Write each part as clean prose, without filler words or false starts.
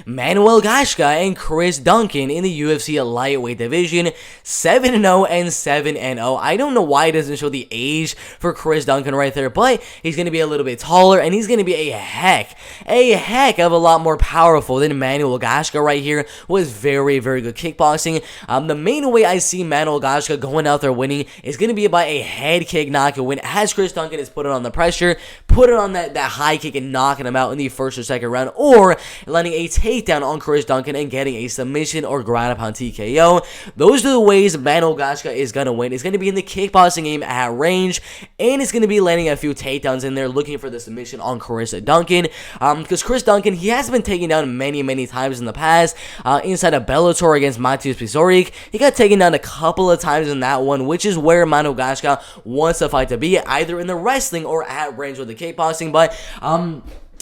Manuel Gaxhja and Chris Duncan in the UFC lightweight division, 7-0 and 7-0. I don't know why it doesn't show the age for Chris Duncan right there, but he's going to be a little bit taller, and he's going to be a heck of a lot more powerful than Manuel Gaxhja right here. Was very good kickboxing. The main way I see Manuel Gaxhja going out there winning is going to be by a head kick knockout win, as Chris Duncan is putting on the pressure, putting on that high kick and knocking him out in the first or second round, or landing a takedown on Chris Duncan and getting a submission or ground upon TKO. Those are the ways Manuel Gaxhja is going to win. It's going to be in the kickboxing game at range, and it's going to be landing a few takedowns in there, looking for the submission on Chris Duncan. Because Chris Duncan, he has been taken down many times in the past. Inside of Bellator against Maciej Pizorik, he got taken down a couple of times in that one, which is where Manuel Gaxhja wants the fight to be, either in the wrestling or at range with the kickboxing. But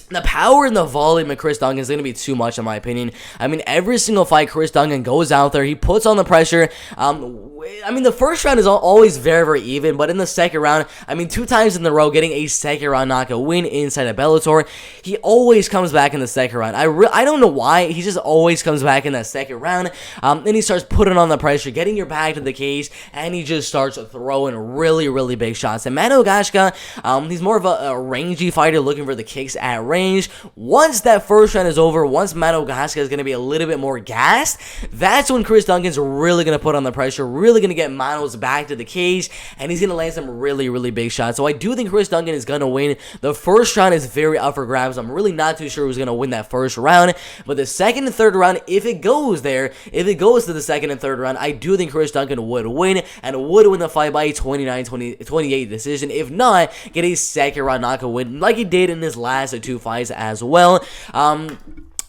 the power and the volume of Chris Duncan is going to be too much, in my opinion. I mean, every single fight Chris Duncan goes out there, he puts on the pressure. I mean, the first round is always very even, but in the second round, I mean, 2 times in a row, getting a second round knockout win inside of Bellator, he always comes back in the second round. I don't know why, he just always comes back in that second round, and he starts putting on the pressure, getting your back to the cage, and he just starts throwing really big shots. And Manuel Gaxhja, he's more of a rangy fighter looking for the kicks at range. Once that first round is over, once Manuel Gaxhja is going to be a little bit more gassed, that's when Chris Duncan's really going to put on the pressure, really going to get Manuel's back to the cage, and he's going to land some really big shots. So I do think Chris Duncan is going to win. The first round is very up for grabs. I'm really not too sure who's going to win that first round, but the second and third round, if it goes there, if it goes to the second and third round, I do think Chris Duncan would win, and would win the fight by a 29-28 decision. If not, get a second round knockout win like he did in his last 2 fights as well.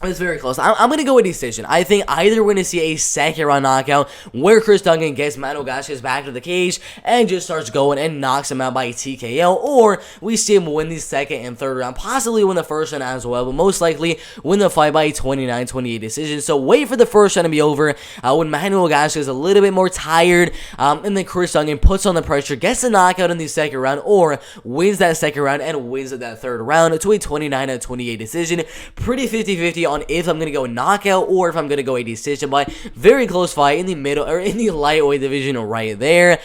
It's very close. I'm going to go with decision. I think either we're going to see a second round knockout where Chris Duncan gets Manuel Gaxhja's back to the cage and just starts going and knocks him out by TKO, or we see him win the second and third round, possibly win the first round as well, but most likely win the fight by a 29-28 decision. So wait for the first round to be over when Manuel Gaxhja is a little bit more tired, and then Chris Duncan puts on the pressure, gets the knockout in the second round, or wins that second round and wins that third round to a 29-28 decision. Pretty 50-50 on if I'm going to go knockout or if I'm going to go a decision, but very close fight in the middle, or in the lightweight division right there.